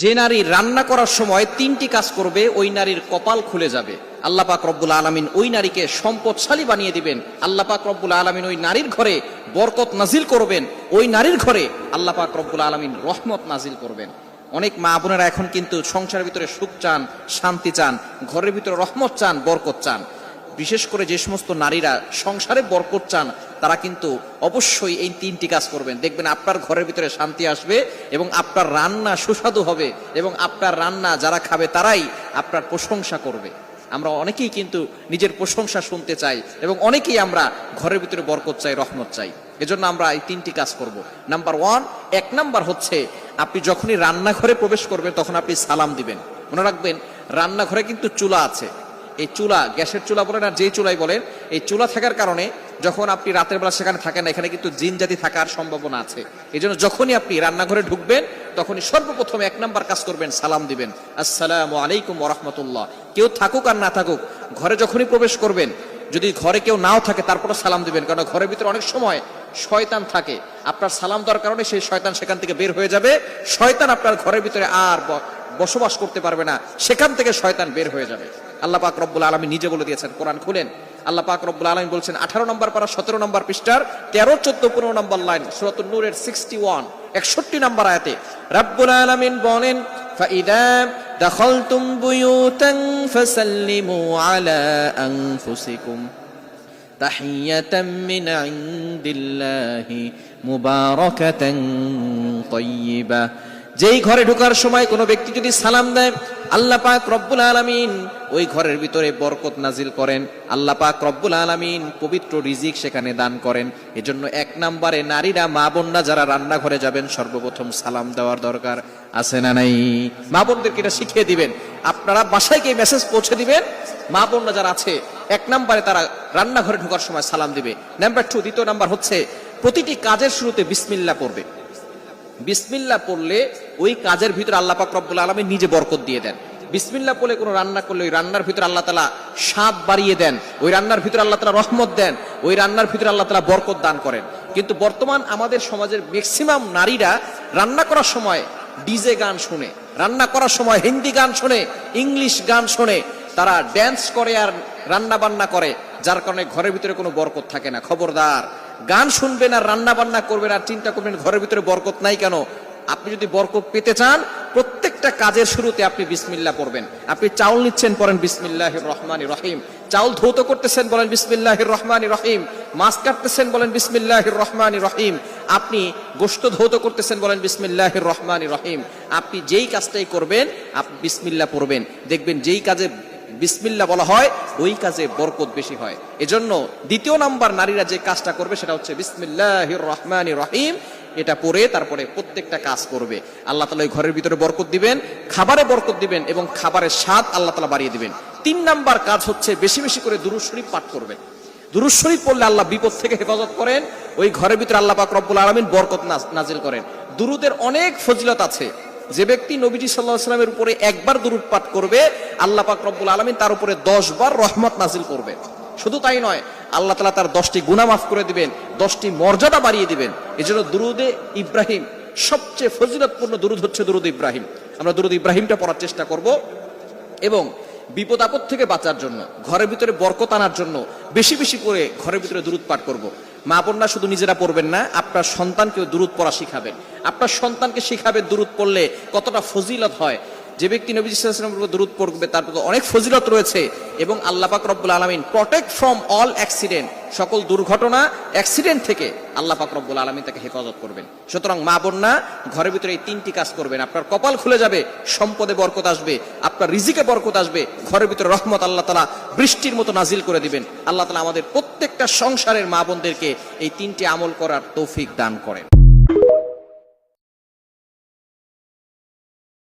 যে নারী রান্না করার সময় তিনটি কাজ করবে ওই নারীর কপাল খুলে যাবে। আল্লাহ পাক রব্বুল আলামিন ওই নারীকে সম্পদশালী বানিয়ে দিবেন। আল্লাহ পাক রব্বুল আলামিন ওই নারীর ঘরে বরকত নাজিল করবেন। ওই নারীর ঘরে আল্লাহ পাক রব্বুল আলামিন রহমত নাজিল করবেন। অনেক মা বোনেরা এখন কিন্তু সংসারের ভিতরে সুখ চান, শান্তি চান, ঘরের ভিতরে রহমত চান, বরকত চান। বিশেষ করে যে সমস্ত নারীরা সংসারে বরকত চান তারা কিন্তু অবশ্যই এই তিনটি কাজ করবেন। দেখবেন আপনার ঘরের ভিতরে শান্তি আসবে এবং আপনার রান্না সুস্বাদু হবে এবং আপনার রান্না যারা খাবে তারাই আপনার প্রশংসা করবে। আমরা অনেকেই কিন্তু নিজের প্রশংসা শুনতে চাই এবং অনেকেই আমরা ঘরের ভিতরে বরকত চাই, রহমত চাই। এজন্য আমরা এই তিনটি কাজ করব। নাম্বার 1, 1 নাম্বার হচ্ছে আপনি যখনই রান্নাঘরে প্রবেশ করবেন তখন আপনি সালাম দিবেন। মনে রাখবেন রান্নাঘরে কিন্তু চুলা আছে। এই চুলা, গ্যাসের চুলা বলেন আর যেই চুলাই বলেন, এই চুলা থাকার কারণে যখন আপনি রাতের বেলা সেখানে থাকেন না, এখানে কিন্তু জিন জাতি থাকার সম্ভাবনা আছে। এই জন্য যখনই আপনি রান্নাঘরে ঢুকবেন তখনই সর্বপ্রথম 1 নাম্বার কাজ করবেন, সালাম দিবেন, আসসালামু আলাইকুম ওয়া রাহমাতুল্লাহ। কেউ থাকুক আর না থাকুক, ঘরে যখনই প্রবেশ করবেন, যদি ঘরে কেউ নাও থাকে তারপরে সালাম দিবেন, কারণ ঘরের ভিতরে অনেক সময় শয়তান থাকে। আপনার সালাম দেওয়ার কারণে সেই শয়তান সেখান থেকে বের হয়ে যাবে। শয়তান আপনার ঘরের ভিতরে আর বসবাস করতে পারবে না, সেখান থেকে শয়তান বের হয়ে যাবে। আল্লাহ পাক রব্বুল আলামিন নিজে বলে দিয়েছেন, কোরআন খুলেন, আল্লাহ পাক রব্বুল আলামিন বলছেন 18 নম্বর পারা 17 নম্বর পৃষ্ঠার 13, 14, 15 নম্বর লাইন, সূরাতুন নূরের 61, 61 নম্বর আয়াতে রব্বুল আলামিন বলেন, ফাইদা দাখালতুম বুয়ুতান ফাসাল্লিমু আলা আনফুসিকুম তাহিয়াতাম মিন ইনদিল্লাহি মুবারাকাতান তাইয়্যিবা। যেই ঘরে ঢোকার সময় কোনো ব্যক্তি যদি সালাম দেয়, আল্লাহ পাক রব্বুল আলামিন ওই ঘরের ভিতরে বরকত নাজিল করেন। আল্লাহ পাক রব্বুল আলামিন পবিত্র রিজিক সেখানে দান করেন। এজন্য 1 নম্বরে নারীরা, মা বোনরা যারা রান্নাঘরে যাবেন সর্বপ্রথম সালাম দেওয়ার দরকার আছে না নাই? মা বোনদেরকে এটা শিখিয়ে দিবেন। আপনারা বাসায় গিয়ে মেসেজ পৌঁছে দিবেন, মা বোনরা যারা আছে 1 নম্বরে তারা রান্নাঘরে ঢোকার সময় সালাম দিবে। নাম্বার 2, দ্বিতীয় নাম্বার হচ্ছে প্রতিটি কাজের শুরুতে বিসমিল্লাহ পড়বে। বিসমিল্লাহ পড়লে ওই কাজের ভিতরে আল্লাহ পাক রব্বুল আলামিন নিজে বরকত দিয়ে দেন। বিসমিল্লাহ পড়লে কোনো রান্না করলে ওই রান্নার ভিতরে আল্লাহ তাআলা স্বাদ বাড়িয়ে দেন, ওই রান্নার ভিতরে আল্লাহ তাআলা রহমত দেন, ওই রান্নার ভিতরে আল্লাহ তাআলা বরকত দান করেন। কিন্তু বর্তমান আমাদের সমাজের ম্যাক্সিমাম নারীরা রান্না করার সময় ডিজে গান শুনে, রান্না করার সময় হিন্দি গান শুনে, ইংলিশ গান শুনে, তারা ড্যান্স করে আর রান্না বান্না করে, যার কারণে ঘরের ভিতরে কোনো বরকত থাকে না। খবরদার, গান শুনবেন আর রান্না বান্না করবেন আর চিন্তা করবেন ঘরের ভিতরে বরকত নাই কেন। আপনি যদি বরকত পেতে চান, প্রত্যেকটা কাজের শুরুতে আপনি বিসমিল্লাহ পড়বেন। আপনি চাউল নিচ্ছেন, পড়েন বিসমিল্লাহির রহমানির রহিম। চাউল ধৌত করতেছেন, বলেন বিসমিল্লাহির রহমানির রহিম। মাছ কাটতেছেন, বলেন বিসমিল্লাহির রহমানির রহিম। আপনি গোশত ধৌত করতেছেন, বলেন বিসমিল্লাহির রহমানির রহিম। আপনি যেই কাজটাই করবেন আপনি বিসমিল্লাহ পড়বেন, দেখবেন যেই কাজে বিসমিল্লাহ বলা হয় ওই কাজে বরকত বেশি হয়। এজন্য 2 নাম্বার নারীরা যে কাজটা করবে সেটা হচ্ছে বিসমিল্লাহির রহমানির রহিম। এটা পড়ে তারপরে প্রত্যেকটা কাজ করবে। আল্লাহ তাআলা ওই ঘরের ভিতরে বরকত দিবেন, খাবারে বরকত দিবেন এবং খাবারের স্বাদ আল্লাহ তাআলা বাড়িয়ে দিবেন। 3 নাম্বার কাজ হচ্ছে বেশি বেশি করে দুরূদ শরীফ পাঠ করবেন। দুরূদ শরীফ পড়লে আল্লাহ বিপদ থেকে হেফাজত করেন, ওই ঘরের ভিতরে আল্লাহ পাক রব্বুল আলামিন বরকত নাজিল করেন। দুরুদের অনেক ফজিলত আছে। যে ব্যক্তি নবীজি সাল্লাল্লাহু আলাইহি ওয়াসাল্লামের উপরে একবার দুরূদ পাঠ করবে, আল্লাহ পাক রব্বুল আলামিন তার উপরে 10 বার রহমত নাজিল করবে। শুধু তাই নয়, আল্লাহ তাআলা তার 10টি গুনাহ মাফ করে দিবেন, 10টি মর্যাদা বাড়িয়ে দিবেন। এজন্য দুরুদে ইব্রাহিম, সবচেয়ে ফজিলতপূর্ণ দুরুদ হচ্ছে দুরুদ ইব্রাহিম। আমরা দুরুদ ইব্রাহিমটা পড়ার চেষ্টা করব এবং বিপদ আপদ থেকে বাঁচার জন্য, ঘরের ভিতরে বরকত আনার জন্য বেশি বেশি করে ঘরের ভিতরে দুরুদ পাঠ করব। মা বোনরা শুধু নিজেরা পড়বেন না, আপনার সন্তানকেও দুরুদ পড়া শিখাবেন। আপনার সন্তানকে শিখাবেন দুরুদ পড়লে কতটা ফজিলত হয়। যে ব্যক্তি নবী সাল্লাল্লাহু আলাইহি ওয়াসাল্লামের উপর দুরুদ পড়বে তার প্রতি অনেক ফজিলত রয়েছে এবং আল্লাহ পাক রব্বুল আলামিন প্রটেক্ট ফ্রম অল অ্যাক্সিডেন্ট, সকল দুর্ঘটনা, অ্যাক্সিডেন্ট থেকে আল্লাহ পাক রব্বুল আলামিন তাকে হেফাজত করবেন। সুতরাং মা বোনরা ঘরের ভিতরে এই 3টি কাজ করবেন, আপনার কপাল খুলে যাবে, সম্পদে বরকত আসবে, আপনার রিজিকে বরকত আসবে, ঘরের ভিতরে রহমত আল্লাহ তাআলা বৃষ্টির মতো নাজিল করে দিবেন। আল্লাহ তাআলা আমাদের প্রত্যেকটা সংসারের মা বোনদেরকে এই 3টি আমল করার তৌফিক দান করেন।